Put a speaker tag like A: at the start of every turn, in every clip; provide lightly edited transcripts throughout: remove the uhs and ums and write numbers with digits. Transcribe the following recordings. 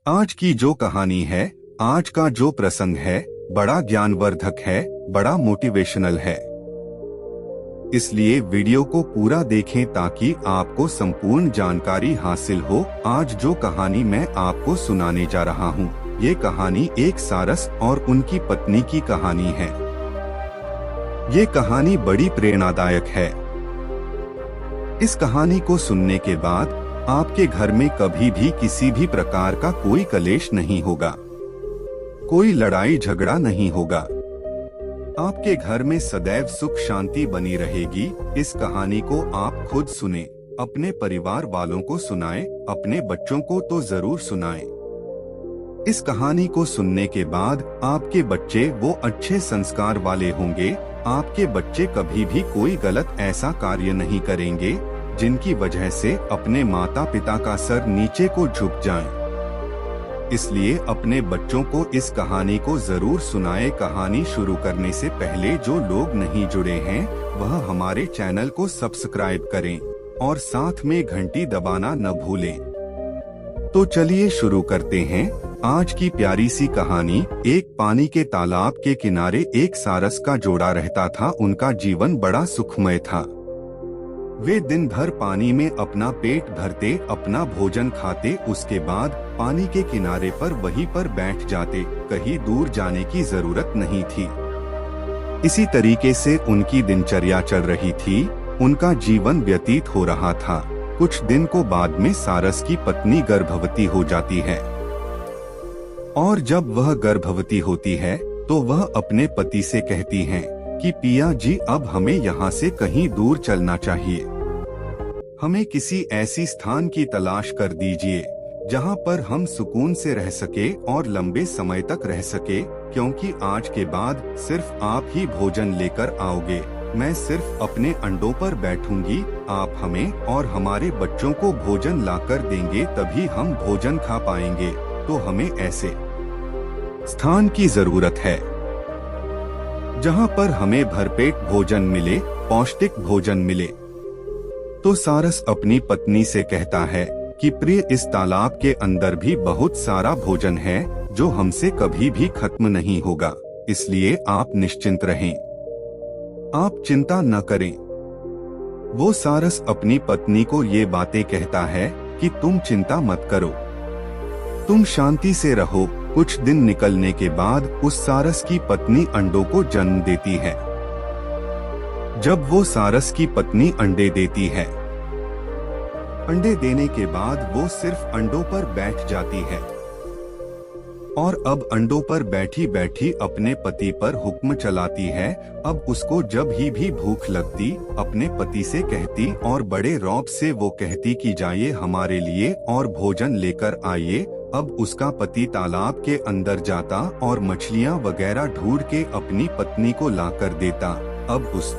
A: आज की जो कहानी है, आज का जो प्रसंग है, बड़ा ज्ञानवर्धक है, बड़ा मोटिवेशनल है। इसलिए वीडियो को पूरा देखें ताकि आपको संपूर्ण जानकारी हासिल हो। आज जो कहानी मैं आपको सुनाने जा रहा हूँ, ये कहानी एक सारस और उनकी पत्नी की कहानी है। ये कहानी बड़ी प्रेरणादायक है। इस कहानी को सुनने के बाद आपके घर में कभी भी किसी भी प्रकार का कोई कलेश नहीं होगा, कोई लड़ाई झगड़ा नहीं होगा। आपके घर में सदैव सुख शांति बनी रहेगी। इस कहानी को आप खुद सुने, अपने परिवार वालों को सुनाएं, अपने बच्चों को तो जरूर सुनाएं। इस कहानी को सुनने के बाद आपके बच्चे वो अच्छे संस्कार वाले होंगे। आपके बच्चे कभी भी कोई गलत ऐसा कार्य नहीं करेंगे जिनकी वजह से अपने माता पिता का सर नीचे को झुक जाए। इसलिए अपने बच्चों को इस कहानी को जरूर सुनाएं। कहानी शुरू करने से पहले जो लोग नहीं जुड़े हैं वह हमारे चैनल को सब्सक्राइब करें और साथ में घंटी दबाना न भूलें। तो चलिए शुरू करते हैं आज की प्यारी सी कहानी। एक पानी के तालाब के किनारे एक सारस का जोड़ा रहता था। उनका जीवन बड़ा सुखमय था। वे दिन भर पानी में अपना पेट भरते, अपना भोजन खाते, उसके बाद पानी के किनारे पर वहीं पर बैठ जाते। कहीं दूर जाने की जरूरत नहीं थी। इसी तरीके से उनकी दिनचर्या चल रही थी। उनका जीवन व्यतीत हो रहा था। कुछ दिन को बाद में सारस की पत्नी गर्भवती हो जाती है और जब वह गर्भवती होती है तो वह अपने पति से कहती हैं कि पिया जी, अब हमें यहाँ से कहीं दूर चलना चाहिए। हमें किसी ऐसी स्थान की तलाश कर दीजिए जहाँ पर हम सुकून से रह सके और लंबे समय तक रह सके, क्योंकि आज के बाद सिर्फ आप ही भोजन लेकर आओगे। मैं सिर्फ अपने अंडों पर बैठूंगी। आप हमें और हमारे बच्चों को भोजन लाकर देंगे, तभी हम भोजन खा पाएंगे। तो हमें ऐसे स्थान की जरूरत है जहाँ पर हमें भरपेट भोजन मिले, पौष्टिक भोजन मिले। तो सारस अपनी पत्नी से कहता है कि प्रिय, इस तालाब के अंदर भी बहुत सारा भोजन है जो हमसे कभी भी खत्म नहीं होगा। इसलिए आप निश्चिंत रहें, आप चिंता न करें। वो सारस अपनी पत्नी को ये बातें कहता है कि तुम चिंता मत करो, तुम शांति से रहो। कुछ दिन निकलने के बाद उस सारस की पत्नी अंडों को जन्म देती है। जब वो सारस की पत्नी अंडे देती है, अंडे देने के बाद वो सिर्फ अंडों पर बैठ जाती है और अब अंडों पर बैठी बैठी अपने पति पर हुक्म चलाती है। अब उसको जब भी भूख लगती अपने पति से कहती और बड़े रौब से वो कहती कि जाइए हमारे लिए और भोजन लेकर आइए। अब उसका पति तालाब के अंदर जाता और मछलियाँ वगैरह ढूंढ के अपनी पत्नी को लाकर देता। अब उस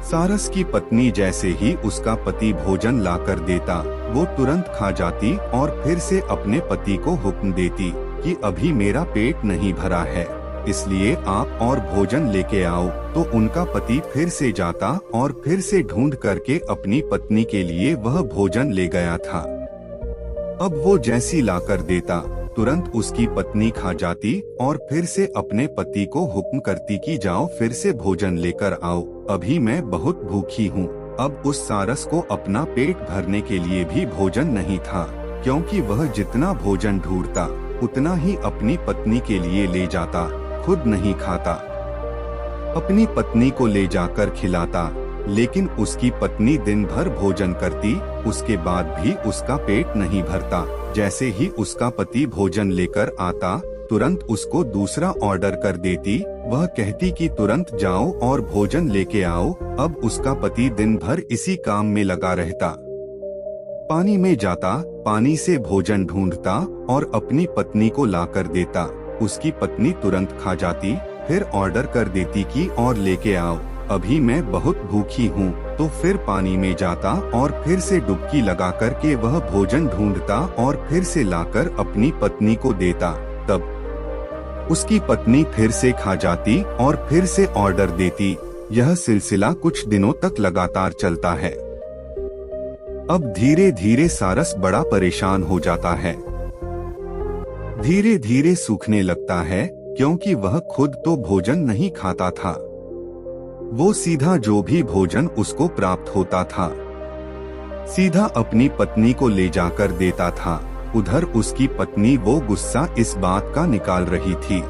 A: सारस की पत्नी जैसे ही उसका पति भोजन लाकर देता, वो तुरंत खा जाती और फिर से अपने पति को हुक्म देती कि अभी मेरा पेट नहीं भरा है, इसलिए आप और भोजन लेके आओ। तो उनका पति फिर से जाता और फिर से ढूंढ करके अपनी पत्नी के लिए वह भोजन ले गया था। अब वो जैसी लाकर देता, तुरंत उसकी पत्नी खा जाती और फिर से अपने पति को हुक्म करती कि जाओ फिर से भोजन लेकर आओ, अभी मैं बहुत भूखी हूँ। अब उस सारस को अपना पेट भरने के लिए भी भोजन नहीं था, क्योंकि वह जितना भोजन ढूंढता उतना ही अपनी पत्नी के लिए ले जाता, खुद नहीं खाता। अपनी पत्नी को ले जाकर खिलाता, लेकिन उसकी पत्नी दिन भर भोजन करती, उसके बाद भी उसका पेट नहीं भरता। जैसे ही उसका पति भोजन लेकर आता, तुरंत उसको दूसरा ऑर्डर कर देती। वह कहती कि तुरंत जाओ और भोजन लेके आओ। अब उसका पति दिन भर इसी काम में लगा रहता, पानी में जाता, पानी से भोजन ढूंढता और अपनी पत्नी को लाकर देता। उसकी पत्नी तुरंत खा जाती, फिर ऑर्डर कर देती कि और लेके आओ, अभी मैं बहुत भूखी हूँ। तो फिर पानी में जाता और फिर से डुबकी लगा करके वह भोजन ढूंढता और फिर से लाकर अपनी पत्नी को देता। तब उसकी पत्नी फिर से खा जाती और फिर से ऑर्डर देती। यह सिलसिला कुछ दिनों तक लगातार चलता है। अब धीरे धीरे सारस बड़ा परेशान हो जाता है। धीरे धीरे सूखने लगता है, क्योंकि वह खुद तो भोजन नहीं खाता था। वो सीधा जो भी भोजन उसको प्राप्त होता था सीधा अपनी पत्नी को ले जाकर देता था। उधर उसकी पत्नी वो गुस्सा इस बात का निकाल रही थी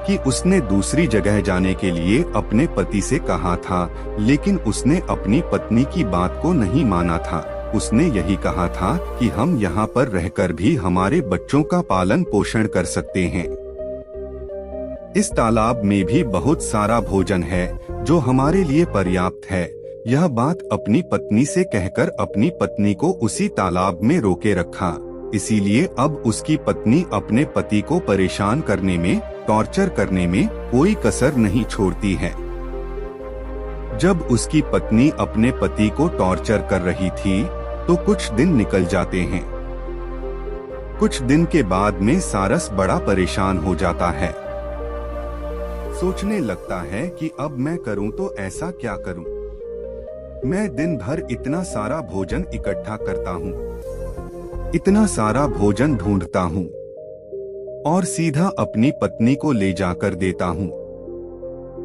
A: कि उसने दूसरी जगह जाने के लिए अपने पति से कहा था, लेकिन उसने अपनी पत्नी की बात को नहीं माना था। उसने यही कहा था कि हम यहाँ पर रहकर भी हमारे बच्चों का पालन पोषण कर सकते हैं। इस तालाब में भी बहुत सारा भोजन है जो हमारे लिए पर्याप्त है। यह बात अपनी पत्नी से कहकर अपनी पत्नी को उसी तालाब में रोके रखा। इसीलिए अब उसकी पत्नी अपने पति को परेशान करने में, टॉर्चर करने में कोई कसर नहीं छोड़ती है। जब उसकी पत्नी अपने पति को टॉर्चर कर रही थी तो कुछ दिन निकल जाते हैं। कुछ दिन के बाद में सारस बड़ा परेशान हो जाता है। सोचने लगता है कि अब मैं करूं तो ऐसा क्या करूं। मैं दिन भर इतना सारा भोजन इकट्ठा करता हूं, इतना सारा भोजन ढूंढता हूं और सीधा अपनी पत्नी को ले जाकर देता हूं।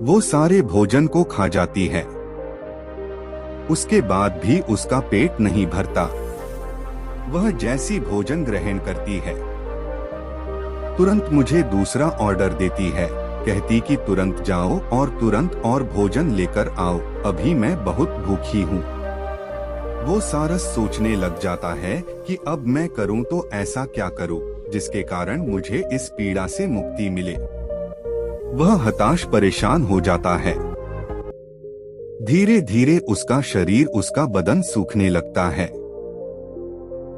A: वो सारे भोजन को खा जाती है। उसके बाद भी उसका पेट नहीं भरता। वह जैसी भोजन ग्रहण करती है, तुरंत मुझे दूसरा ऑर्डर देती है। कहती कि तुरंत जाओ और तुरंत और भोजन लेकर आओ, अभी मैं बहुत भूखी हूँ। वो सारस सोचने लग जाता है कि अब मैं करूँ तो ऐसा क्या करूँ जिसके कारण मुझे इस पीड़ा से मुक्ति मिले। वह हताश परेशान हो जाता है। धीरे धीरे उसका शरीर, उसका बदन सूखने लगता है।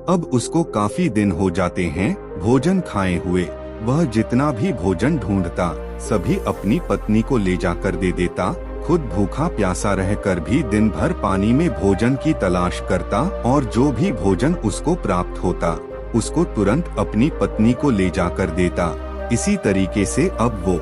A: अब उसको काफी दिन हो जाते हैं भोजन खाए हुए। वह जितना भी भोजन ढूंढता सभी अपनी पत्नी को ले जाकर दे देता। खुद भूखा प्यासा रहकर भी दिन भर पानी में भोजन की तलाश करता और जो भी भोजन उसको प्राप्त होता उसको तुरंत अपनी पत्नी को ले जाकर देता। इसी तरीके से अब वो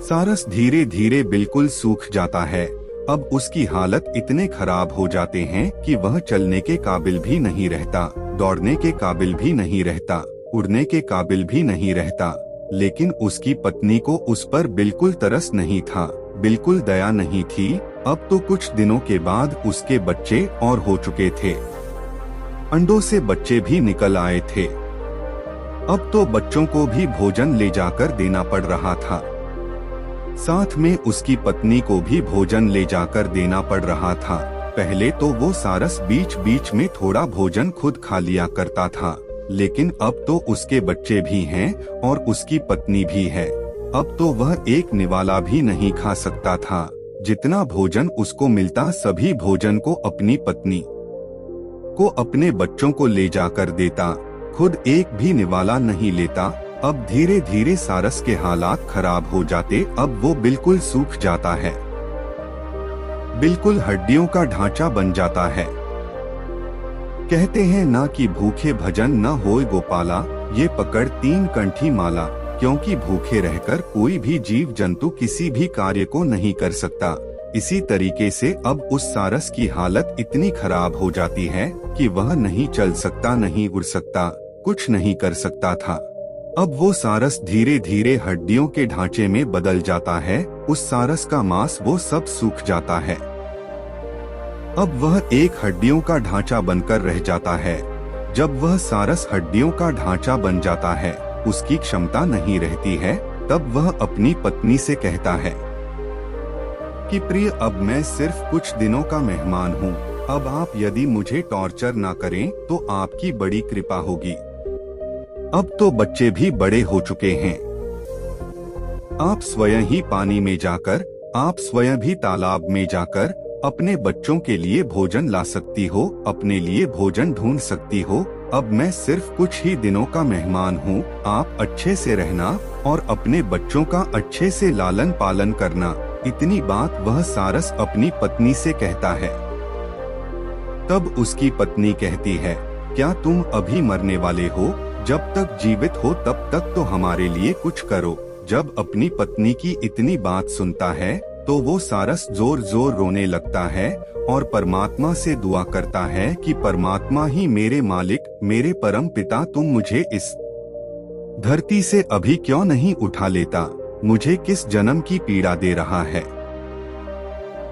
A: सारस धीरे धीरे बिल्कुल सूख जाता है। अब उसकी हालत इतने खराब हो जाते हैं कि वह चलने के काबिल भी नहीं रहता, दौड़ने के काबिल भी नहीं रहता, उड़ने के काबिल भी नहीं रहता। लेकिन उसकी पत्नी को उस पर बिल्कुल तरस नहीं था, बिल्कुल दया नहीं थी। अब तो कुछ दिनों के बाद उसके बच्चे और हो चुके थे। अंडों से बच्चे भी निकल आए थे। अब तो बच्चों को भी भोजन ले जाकर देना पड़ रहा था। साथ में उसकी पत्नी को भी भोजन ले जाकर देना पड़ रहा था। पहले तो वो सारस बीच बीच में थोड़ा भोजन खुद खा लिया करता था, लेकिन अब तो उसके बच्चे भी हैं और उसकी पत्नी भी है। अब तो वह एक निवाला भी नहीं खा सकता था। जितना भोजन उसको मिलता सभी भोजन को अपनी पत्नी को, अपने बच्चों को ले जाकर देता, खुद एक भी निवाला नहीं लेता। अब धीरे धीरे सारस के हालात खराब हो जाते। अब वो बिल्कुल सूख जाता है, बिल्कुल हड्डियों का ढांचा बन जाता है। कहते हैं ना कि भूखे भजन न होए गोपाला, ये पकड़ तीन कंठी माला। क्योंकि भूखे रहकर कोई भी जीव जंतु किसी भी कार्य को नहीं कर सकता। इसी तरीके से अब उस सारस की हालत इतनी खराब हो जाती है कि वह नहीं चल सकता, नहीं उड़ सकता, कुछ नहीं कर सकता था। अब वो सारस धीरे धीरे हड्डियों के ढांचे में बदल जाता है। उस सारस का मांस वो सब सूख जाता है। अब वह एक हड्डियों का ढांचा बनकर रह जाता है। जब वह सारस हड्डियों का ढांचा बन जाता है, उसकी क्षमता नहीं रहती है, तब वह अपनी पत्नी से कहता है कि प्रिय, अब मैं सिर्फ कुछ दिनों का मेहमान हूँ। अब आप यदि मुझे टॉर्चर ना करें तो आपकी बड़ी कृपा होगी। अब तो बच्चे भी बड़े हो चुके हैं। आप स्वयं ही पानी में जाकर, आप स्वयं भी तालाब में जाकर अपने बच्चों के लिए भोजन ला सकती हो, अपने लिए भोजन ढूंढ सकती हो। अब मैं सिर्फ कुछ ही दिनों का मेहमान हूँ। आप अच्छे से रहना और अपने बच्चों का अच्छे से लालन पालन करना। इतनी बात वह सारस अपनी पत्नी से कहता है। तब उसकी पत्नी कहती है, क्या तुम अभी मरने वाले हो? जब तक जीवित हो तब तक तो हमारे लिए कुछ करो। जब अपनी पत्नी की इतनी बात सुनता है तो वो सारस जोर जोर रोने लगता है और परमात्मा से दुआ करता है कि परमात्मा ही मेरे मालिक, मेरे परम पिता, तुम मुझे इस धरती से अभी क्यों नहीं उठा लेता, मुझे किस जन्म की पीड़ा दे रहा है।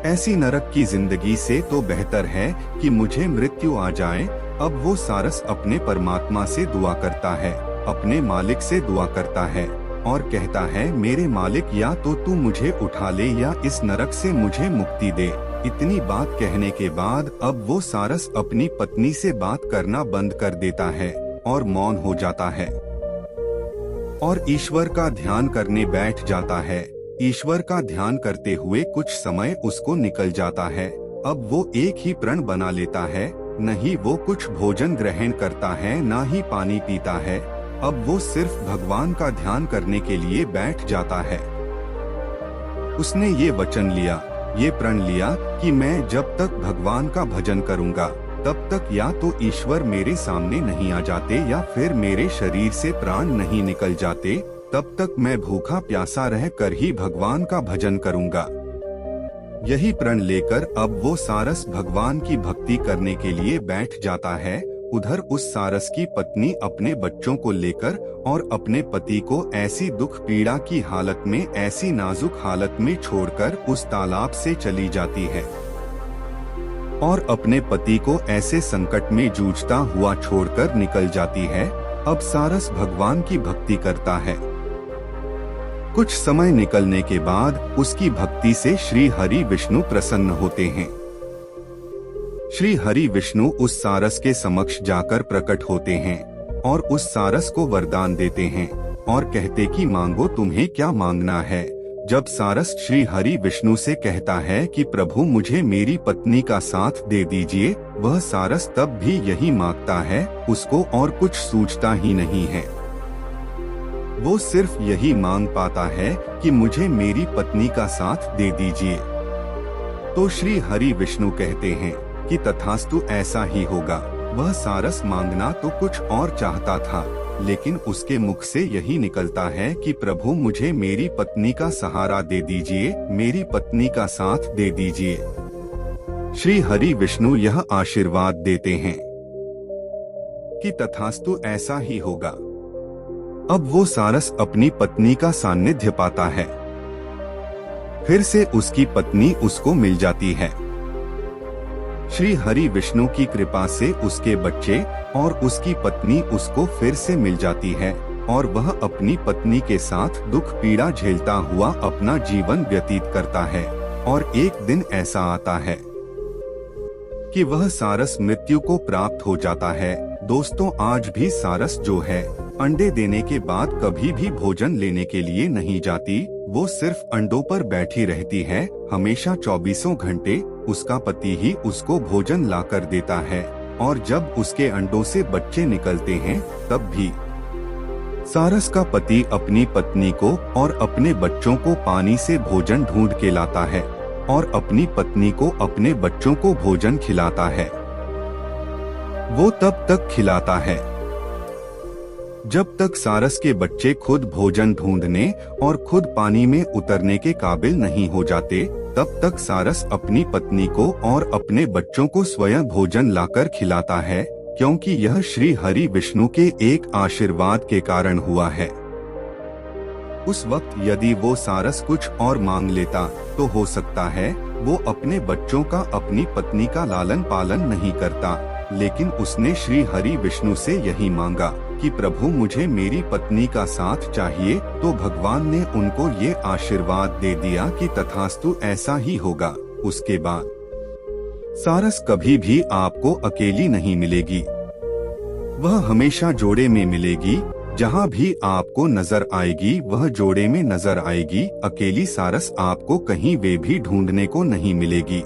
A: ऐसी नरक की जिंदगी से तो बेहतर है कि मुझे मृत्यु आ जाए। अब वो सारस अपने परमात्मा से दुआ करता है, अपने मालिक से दुआ करता है और कहता है, मेरे मालिक, या तो तू मुझे उठा ले या इस नरक से मुझे मुक्ति दे। इतनी बात कहने के बाद अब वो सारस अपनी पत्नी से बात करना बंद कर देता है और मौन हो जाता है और ईश्वर का ध्यान करने बैठ जाता है। ईश्वर का ध्यान करते हुए कुछ समय उसको निकल जाता है। अब वो एक ही प्रण बना लेता है, न ही वो कुछ भोजन ग्रहण करता है, न ही पानी पीता है। अब वो सिर्फ भगवान का ध्यान करने के लिए बैठ जाता है। उसने ये वचन लिया, ये प्रण लिया कि मैं जब तक भगवान का भजन करूंगा तब तक या तो ईश्वर मेरे सामने नहीं आ जाते या फिर मेरे शरीर से प्राण नहीं निकल जाते, तब तक मैं भूखा प्यासा रह कर ही भगवान का भजन करूंगा। यही प्रण लेकर अब वो सारस भगवान की भक्ति करने के लिए बैठ जाता है। उधर उस सारस की पत्नी अपने बच्चों को लेकर और अपने पति को ऐसी दुख पीड़ा की हालत में, ऐसी नाजुक हालत में छोड़कर उस तालाब से चली जाती है और अपने पति को ऐसे संकट में जूझता हुआ छोड़कर निकल जाती है। अब सारस भगवान की भक्ति करता है। कुछ समय निकलने के बाद उसकी भक्ति से श्री हरि विष्णु प्रसन्न होते हैं। श्री हरि विष्णु उस सारस के समक्ष जाकर प्रकट होते हैं और उस सारस को वरदान देते हैं और कहते कि मांगो, तुम्हें क्या मांगना है। जब सारस श्री हरि विष्णु से कहता है कि प्रभु मुझे मेरी पत्नी का साथ दे दीजिए, वह सारस तब भी यही मांगता है, उसको और कुछ सूझता ही नहीं है। वो सिर्फ यही मांग पाता है कि मुझे मेरी पत्नी का साथ दे दीजिए। तो श्री हरि विष्णु कहते हैं कि तथास्तु, ऐसा ही होगा। वह सारस मांगना तो कुछ और चाहता था, लेकिन उसके मुख से यही निकलता है कि प्रभु मुझे मेरी पत्नी का सहारा दे दीजिए, मेरी पत्नी का साथ दे दीजिए। श्री हरि विष्णु यह आशीर्वाद देते हैं कि तथास्तु, ऐसा ही होगा। अब वो सारस अपनी पत्नी का सान्निध्य पाता है। फिर से उसकी पत्नी उसको मिल जाती है। श्री हरि विष्णु की कृपा से उसके बच्चे और उसकी पत्नी उसको फिर से मिल जाती है और वह अपनी पत्नी के साथ दुख पीड़ा झेलता हुआ अपना जीवन व्यतीत करता है। और एक दिन ऐसा आता है कि वह सारस मृत्यु को प्राप्त हो जाता है। दोस्तों, आज भी सारस जो है, अंडे देने के बाद कभी भी भोजन लेने के लिए नहीं जाती। वो सिर्फ अंडों पर बैठी रहती है। हमेशा 24 घंटे उसका पति ही उसको भोजन लाकर देता है और जब उसके अंडों से बच्चे निकलते हैं तब भी सारस का पति अपनी पत्नी को और अपने बच्चों को पानी से भोजन ढूंढ के लाता है और अपनी पत्नी को अपने बच्चों को भोजन खिलाता है। वो तब तक खिलाता है जब तक सारस के बच्चे खुद भोजन ढूंढने और खुद पानी में उतरने के काबिल नहीं हो जाते। तब तक सारस अपनी पत्नी को और अपने बच्चों को स्वयं भोजन लाकर खिलाता है, क्योंकि यह श्री हरि विष्णु के एक आशीर्वाद के कारण हुआ है। उस वक्त यदि वो सारस कुछ और मांग लेता तो हो सकता है वो अपने बच्चों का, अपनी पत्नी का लालन पालन नहीं करता, लेकिन उसने श्री हरि विष्णु से यही मांगा कि प्रभु मुझे मेरी पत्नी का साथ चाहिए, तो भगवान ने उनको ये आशीर्वाद दे दिया कि तथास्तु, ऐसा ही होगा। उसके बाद सारस कभी भी आपको अकेली नहीं मिलेगी, वह हमेशा जोड़े में मिलेगी। जहाँ भी आपको नजर आएगी वह जोड़े में नजर आएगी। अकेली सारस आपको कहीं वे भी ढूंढने को नहीं मिलेगी।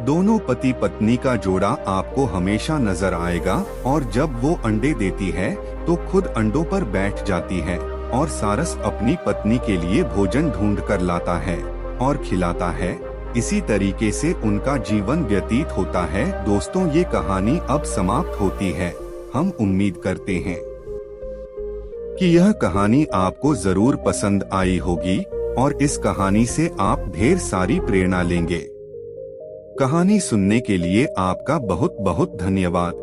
A: दोनों पति पत्नी का जोड़ा आपको हमेशा नजर आएगा और जब वो अंडे देती है तो खुद अंडों पर बैठ जाती है और सारस अपनी पत्नी के लिए भोजन ढूंढ कर लाता है और खिलाता है। इसी तरीके से उनका जीवन व्यतीत होता है। दोस्तों, ये कहानी अब समाप्त होती है। हम उम्मीद करते हैं कि यह कहानी आपको जरूर पसंद आई होगी और इस कहानी से आप ढेर सारी प्रेरणा लेंगे। कहानी सुनने के लिए आपका बहुत बहुत धन्यवाद।